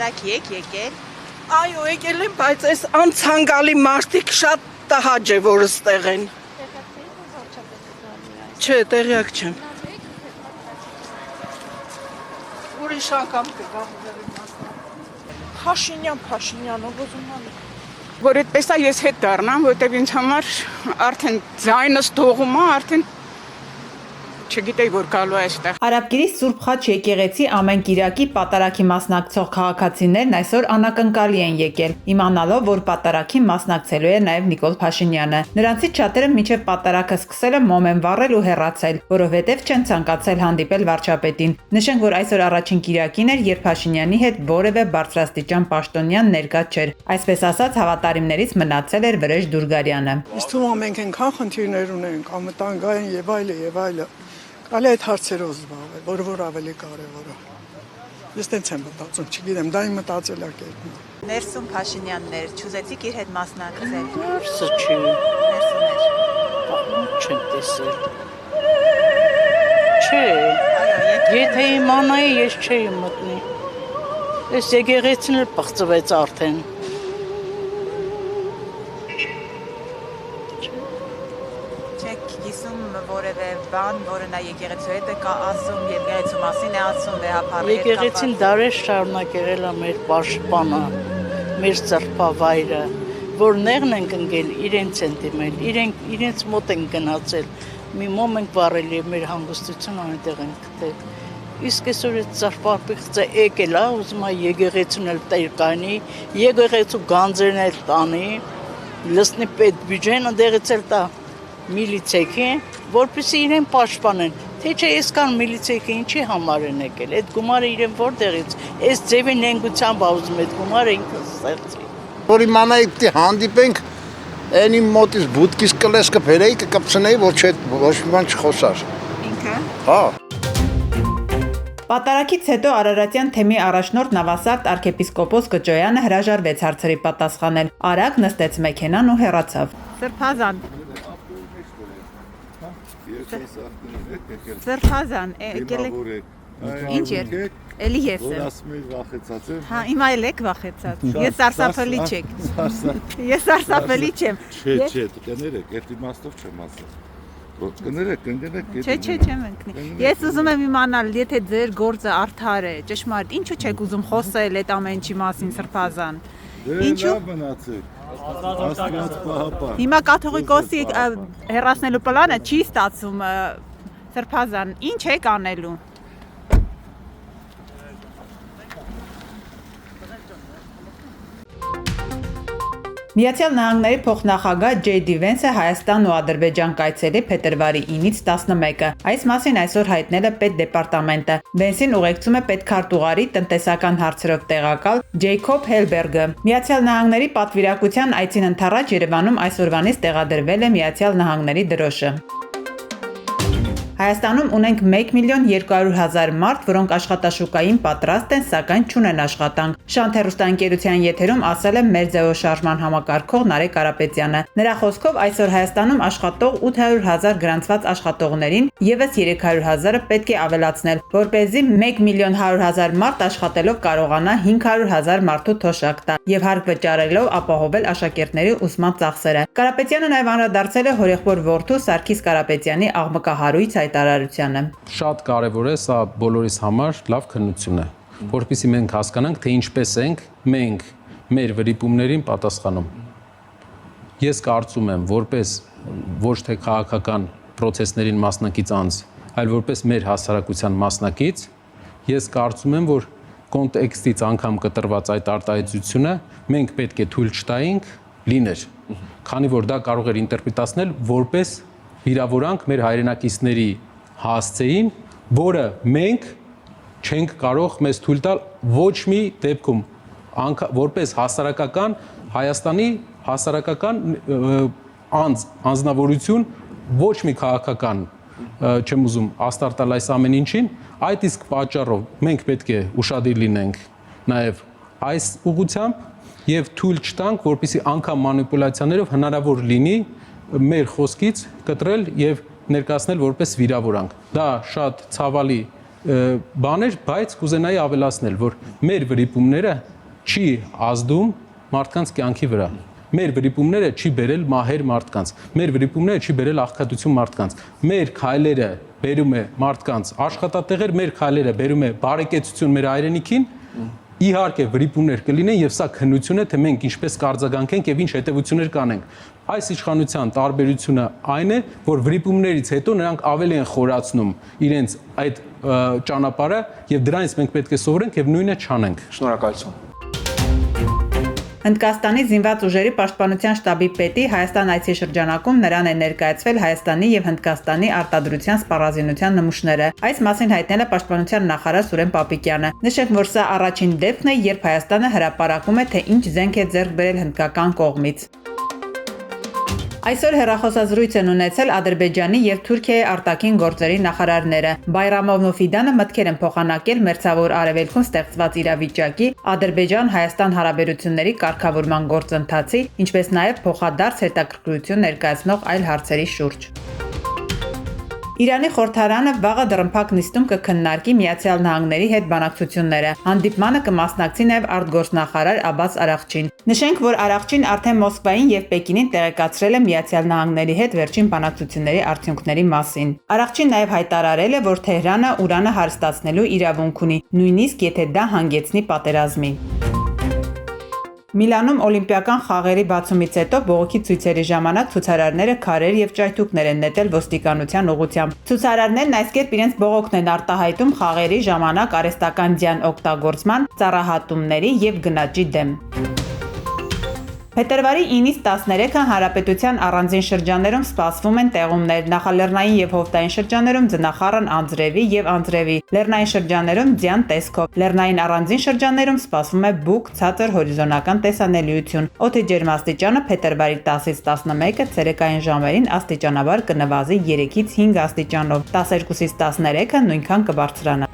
Տղայք եկել։ Այո, եկել են, բայց այս անցանկալի մարդիկ շատ տհաճ է, որ ստեղ են։ Չէ, տեղյակ չեմ։ Ուրիշ անգամ կգամ։ Փաշինյանը ոզում որ այդպես է ես հետ դառնամ, որտեղ ինձ համար արդեն ձայնս թողում է, արդեն չգիտեի որ գալու է այստեղ։ Արաբգիրի Սուրբ Խաչ եկեղեցի ամեն կիրակի պատարագի մասնակցող քաղաքացիներն այսօր անակնկալի են եկել, իմանալով, որ պատարագին մասնակցելու է նաև Նիկոլ Փաշինյանը։ Նրանցից շատերը մինչև պատարագը սկսելը մոմ են վառել ու հեռացել, որովհետև չեն ցանկացել հանդիպել վարչապետին։ Նշենք, որ այսօր առաջին կիրակին էր, երբ Փաշինյանի հետ որևէ բարձրաստիճան պաշտոնյան ներկա չէր։ Այսպես ասած, հավատարիմներից մնացել էր Վրեժ Դուրգարյանը։ Իսկ թվում է մենք այնքան խնդիրներ ունենք, անվտանգային եւ այլը։ Կարելի է այդ հարցերով զբաղվել, որ ավելի կարևոր է։ Ես տենց եմ մտածում, չգիտեմ, դա իմ մտածելակերպն է։ Ներսում Փաշինյաններ, չուզեցիք իր հետ մասնակցել։ Ներսը չի։ Ներսում էր։ Չեմ տեսել։ Չէ։ Եթե իմանայի, ես չէի մտնի։ Այս եկեղեցին էլ պղծվեց արդեն։ Որևէ բան, որը նա եկեղեցու հետ է ասում, եկեղեցու մասին է ասում, վեհապարի հետ կապված։ Եկեղեցին դարեր շարունակել է մեր պաշտպանը, մեր ծրփավայրը, որ նեղն են ընկել, իրենց են դիմել, իրենց մոտ են գնացել, մի մոմ ենք վառել եւ մեր հանգստությունը այնտեղ են գտել։ Իսկ այսօր այդ ծրփապիղծը եկել է, ուզում է եկեղեցուն էլ տեր կանի, եկեղեցու գանձերն էլ տանի, լսնի պետ բյուջեն ընդեղից էլ տա միլիցեքին, որպեսզի իրեն պաշտպանեն, թե չէ այսքան միլիցեքը ինչի համար են եկել, այդ գումարը իրեն որտեղից, այս ձևի նենգությամբ ուզում այդ գումարը ինքը ստեղծի։ Որ իմանայի պիտի հանդիպենք, այն իմ մոտից բուդկիս կլեսկը բերեի, կկպցնեի, որ ոչ մի բան չխոսար։ Ինքը։ Հա։ Պատարագից հետո Արարատյան թեմի առաջնորդ Նավասարդ arczepiskopos Կճոյանը հրաժարվեց հարցերի պատասխանել։ Արագ նստեց մեքենան ու հեռացավ։ Սրբազան։ Սրբազան, եկել եք։ Ինչ էր։ Էլի ես եմ։ Որ ասում եք վախեցած եմ։ Հա, հիմա էլ եք վախեցած։ Ես սարսափելի չեք։ Ես սարսափելի չեմ։ Չէ, կներեք, այդ իմաստով չեմ ասել։ Կներեք, կընկնեք։ Չէ, չեմ ընկնի։ Ես ուզում եմ իմանալ, եթե ձեր գործը արդար է, ճշմարիտ, ինչու չեք ուզում խոսել այդ ամեն ինչի մասին, Սրբազան։ Ինչու։ Աստված պահապան։ Հիմա կաթողիկոսի հեռացնելու պլանը չի ստացվում, Սրբազան, ինչ եք անելու։ Միացյալ Նահանգների փոխնախագահ Ջեյդի Վենսը Հայաստան ու Ադրբեջան կայցելի փետրվարի 9-ից 11-ը։ Այս մասին այսօր հայտնել է Պետդեպարտամենտը։ Վենսին ուղեկցում է պետքարտուղարի տնտեսական հարցերով տեղակալ Ջեյքոբ Հելբերգը։ Միացյալ Նահանգների պատվիրակության այցին ընթառաջ Երևանում այսօրվանից տեղադրվել է Միացյալ Նահանգների դրոշը։ Հայաստանում ունենք 1.200.000 մարդ, որոնք աշխատաշուկային պատրաստ են, սակայն չունեն աշխատանք։ Շանթ հեռուստաընկերության եթերում ասել է մեր ձեոշարժման համակարգող Նարեկ Կարապետյանը։ Նրա խոսքով այսօր Հայաստանում աշխատող 800.000 գրանցված աշխատողներին եւս 300.000-ը պետք է ավելացնել, որպեսզի 1.100.000 մարդ աշխատելով կարողանա 500.000 մարդու թոշակ տա եւ հարկ վճարելով ապահովել աշակերտների ուսման ծախսերը։ Կարապետյանը նաեւ անդրադարձել է հորեղբոր որդու Սարգիս Կարապետյանի աղմկահարույց հայտարարությանը։ Շատ կարևոր է, սա բոլորիս համար լավ քննություն է, որովհետեւ մենք հասկանանք, թե ինչպես ենք մենք մեր վրիպումներին պատասխանում։ Ես կարծում եմ, որպես ոչ թե քաղաքական process-ներին մասնակից անձ, այլ որպես մեր հասարակության մասնակից, ես կարծում եմ, որ կոնտեքստից անգամ կտրված այդ արտահայտությունը մենք պետք է թույլ չտայինք լիներ, քանի որ դա կարող էր ինտերպրետացնել որպես վիրավորանք մեր հայրենակիցների հասցեին, որը մենք չենք կարող մեզ թույլ տալ ոչ մի դեպքում, որպես հասարակական Հայաստանի հասարակական անձնավորություն, ոչ մի քաղաքական չեմ ուզում աստարտալ այս ամեն ինչին, այդ իսկ պատճառով մենք պետք է ուշադիր լինենք նաև այս ուղղությամբ եւ թույլ չտանք, որպեսզի անգամ մանիպուլյացիաներով հնարավոր լինի մեր խոսքից կտրել եւ ներկայացնել որպես վիրավորանք։ Դա շատ ցավալի բան էր, բայց կուզենայի ավելացնել, որ մեր վրիպումները չի ազդում մարդկանց կյանքի վրա։ Մեր վրիպումները չի բերել մահեր մարդկանց, մեր վրիպումները չի բերել աղքատություն մարդկանց։ Մեր քայլերը բերում է մարդկանց աշխատատեղեր, մեր քայլերը բերում է բարեկեցություն մեր հայրենիքին։ Իհարկե վրիպումներ կլինեն եւ սա քննություն է, թե մենք ինչպես կարձագանքենք եւ ինչ հետեւություններ կանենք։ Այս իշխանության տարբերությունը այն է, որ վրիպումներից հետո նրանք ավելի են խորացնում իրենց այդ ճանապարհը եւ դրանից մենք պետք է սովորենք եւ նույնը չանենք։ Շնորհակալություն։ Հնդկաստանի զինված ուժերի պաշտպանության շտաբի պետի Հայաստան այցի շրջանակում նրան է ներկայացվել Հայաստանի եւ Հնդկաստանի արտադրության սպառազինության նմուշները։ Այս մասին հայտնել է պաշտպանության նախարար Սուրեն Պապիկյանը։ Նշենք, որ սա առաջին դեպքն է, երբ Հայաստանը հրապարակում է, թե ինչ զենք է ձեռք բերել հնդկական կողմից։ Այսօր հեռախոսազրույց են ունեցել Ադրբեջանի եւ Թուրքիայի արտաքին գործերի նախարարները։ Բայրամովն ու Ֆիդանը մտքեր են փոխանակել Մերձավոր Արևելքում ստեղծված իրավիճակի, Ադրբեջան-Հայաստան հարաբերությունների կարգավորման գործընթացի, ինչպես նաեւ փոխադարձ հետաքրքրություն ներկայացնող այլ հարցերի շուրջ։ Իրանի խորհրդարանը վաղը դռնփակ նիստում կքննարկի Միացյալ Նահանգների հետ բանակցությունները։ Հանդիպմանը կմասնակցի նաև արտգործնախարար Աբբաս Արաղչին։ Նշենք, որ Արաղչին արդեն Մոսկվային եւ Պեկինին տեղեկացրել է Միացյալ Նահանգների հետ վերջին բանակցությունների արդյունքների մասին։ Արաղչին նաև հայտարարել է, որ Թեհրանը ուրանը հարստացնելու իրավունք ունի, նույնիսկ եթե դա հանգեցնի պատերազմի։ Միլանում օլիմպիական խաղերի բացումից հետո բողոքի ցույցերի ժամանակ ցուցարարները քարեր եւ ճայթուկներ են նետել ոստիկանության ուղղությամբ։ Ցուցարարներն այս կերպ իրենց բողոքն են արտահայտում խաղերի ժամանակ արհեստական ձյան օգտագործման, ծառահատումների եւ գնաճի դեմ։ Փետրվարի 9-ից 13-ը հանրապետության առանձին շրջաններում սպասվում են տեղումներ, նախալեռնային եւ հովտային շրջաններում ձնախառն անձրևի եւ անձրևի, լեռնային շրջաններում ձյան տեսքով, լեռնային առանձին շրջաններում սպասվում է բուք, ցածր հորիզոնական տեսանելիություն։ Օդի ջերմաստիճանը փետրվարի 10-ից 11-ը ցերեկային ժամերին աստիճանաբար կնվազի 3-ից 5 աստիճանով, 12-ից 13-ը նույնքան կբարձրանա։